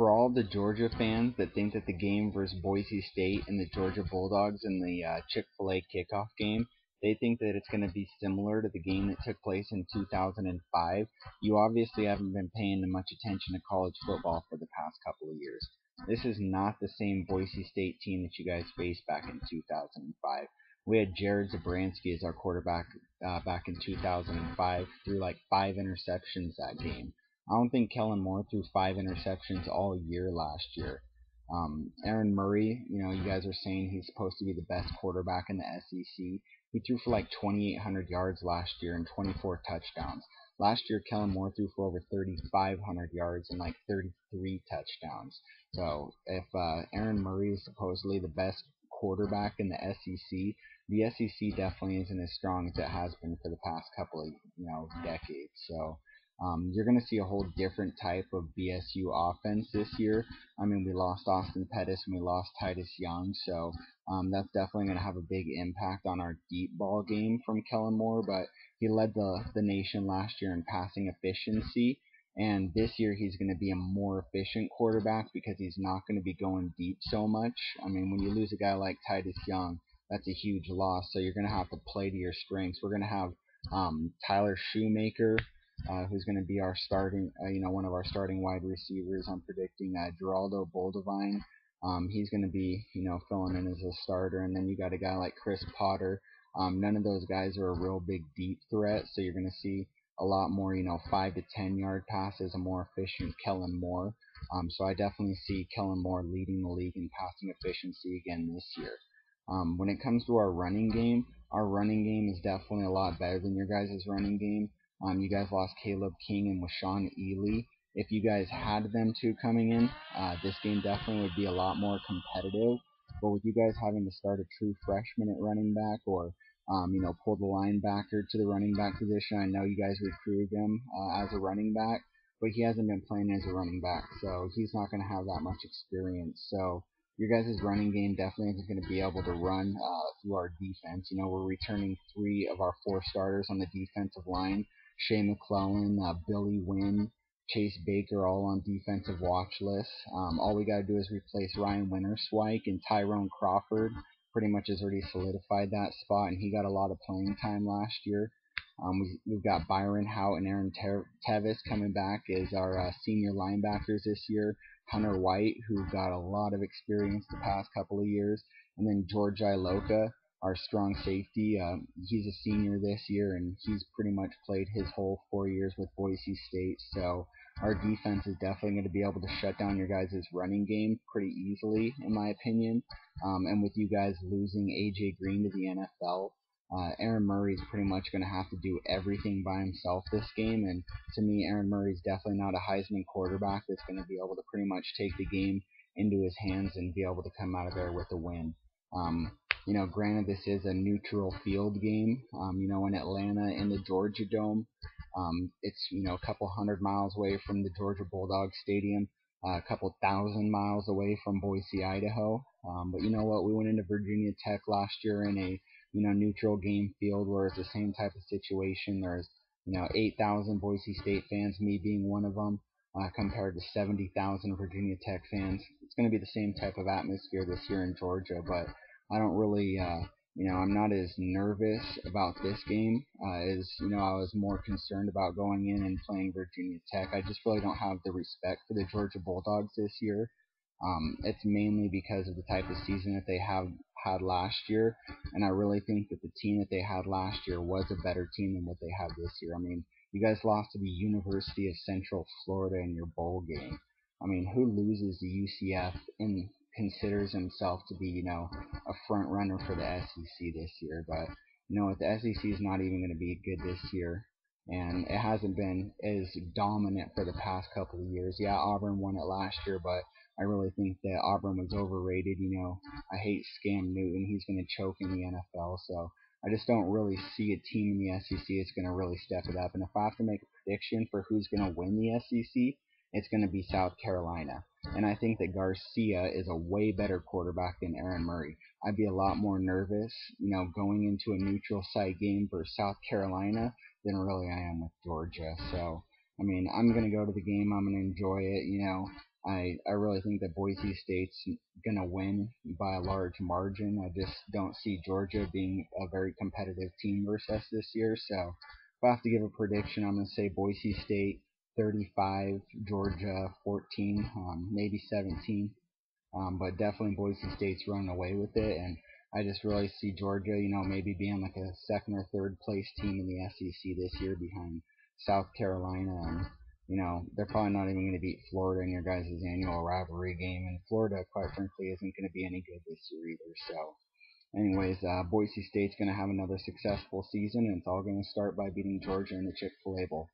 for all the Georgia fans that think that the game versus Boise State and the Georgia Bulldogs in the Chick-fil-A kickoff game, they think that it's going to be similar to the game that took place in 2005. You obviously haven't been paying much attention to college football for the past couple of years. This is not the same Boise State team that you guys faced back in 2005. We had Jared Zabransky as our quarterback back in 2005, threw like 5 interceptions that game. I don't think Kellen Moore threw 5 interceptions all year last year. Aaron Murray, you guys are saying he's supposed to be the best quarterback in the SEC. He threw for like 2,800 yards last year and 24 touchdowns. Last year, Kellen Moore threw for over 3,500 yards and like 33 touchdowns. So if Aaron Murray is supposedly the best quarterback in the SEC, the SEC definitely isn't as strong as it has been for the past couple of decades. So you're going to see a whole different type of BSU offense this year. I mean, we lost Austin Pettis and we lost Titus Young, so that's definitely going to have a big impact on our deep ball game from Kellen Moore, but he led the nation last year in passing efficiency, and this year he's going to be a more efficient quarterback because he's not going to be going deep so much. I mean, when you lose a guy like Titus Young, that's a huge loss, so you're going to have to play to your strengths. We're going to have Tyler Shoemaker, who's going to be our starting, one of our starting wide receivers. I'm predicting Geraldo Boldevine. He's going to be, filling in as a starter. And then you got a guy like Chris Potter. None of those guys are a real big deep threat, so you're going to see a lot more, 5 to 10 yard passes, a more efficient Kellen Moore. So I definitely see Kellen Moore leading the league in passing efficiency again this year. When it comes to our running game is definitely a lot better than your guys' running game. You guys lost Caleb King and Washaun Ely. If you guys had them two coming in, this game definitely would be a lot more competitive. But with you guys having to start a true freshman at running back or, pull the linebacker to the running back position, I know you guys recruited him as a running back, but he hasn't been playing as a running back, so he's not going to have that much experience. So your guys' running game definitely isn't going to be able to run through our defense. We're returning 3 of our 4 starters on the defensive line. Shea McClellan, Billy Wynn, Chase Baker, all on defensive watch lists. All we got to do is replace Ryan Winterswike, and Tyrone Crawford pretty much has already solidified that spot, and he got a lot of playing time last year. We've got Byron Hout and Aaron Tevis coming back as our senior linebackers this year. Hunter White, who got a lot of experience the past couple of years, and then George Iloka, our strong safety. He's a senior this year, and he's pretty much played his whole 4 years with Boise State. So our defense is definitely going to be able to shut down your guys' running game pretty easily, in my opinion. And with you guys losing A.J. Green to the NFL, Aaron Murray is pretty much going to have to do everything by himself this game. And to me, Aaron Murray is definitely not a Heisman quarterback that's going to be able to pretty much take the game into his hands and be able to come out of there with a win. Granted, this is a neutral field game, in Atlanta in the Georgia Dome. It's, a couple 100 miles away from the Georgia Bulldogs Stadium, a couple 1,000 miles away from Boise, Idaho. But you know what? We went into Virginia Tech last year in a, neutral game field where it's the same type of situation. There's, 8,000 Boise State fans, me being one of them, compared to 70,000 Virginia Tech fans. It's going to be the same type of atmosphere this year in Georgia, but I don't really, I'm not as nervous about this game as, I was more concerned about going in and playing Virginia Tech. I just really don't have the respect for the Georgia Bulldogs this year. It's mainly because of the type of season that they have had last year, and I really think that the team that they had last year was a better team than what they have this year. I mean, you guys lost to the University of Central Florida in your bowl game. I mean, who loses to UCF and considers himself to be, a front runner for the SEC this year? But, the SEC is not even going to be good this year, and it hasn't been as dominant for the past couple of years. Yeah, Auburn won it last year, but I really think that Auburn was overrated. I hate Scam Newton. He's going to choke in the NFL, so I just don't really see a team in the SEC that's going to really step it up. And if I have to make a prediction for who's going to win the SEC, it's going to be South Carolina. And I think that Garcia is a way better quarterback than Aaron Murray. I'd be a lot more nervous, going into a neutral site game for South Carolina than really I am with Georgia. So, I mean, I'm going to go to the game. I'm going to enjoy it. I really think that Boise State's gonna win by a large margin. I just don't see Georgia being a very competitive team versus us this year. So if I have to give a prediction, I'm gonna say Boise State 35, Georgia 14, maybe 17. But definitely Boise State's running away with it, and I just really see Georgia, maybe being like a second or third place team in the SEC this year behind South Carolina, and they're probably not even going to beat Florida in your guys' annual rivalry game, and Florida, quite frankly, isn't going to be any good this year either. So, anyways, Boise State's going to have another successful season, and it's all going to start by beating Georgia in the Chick-fil-A Bowl.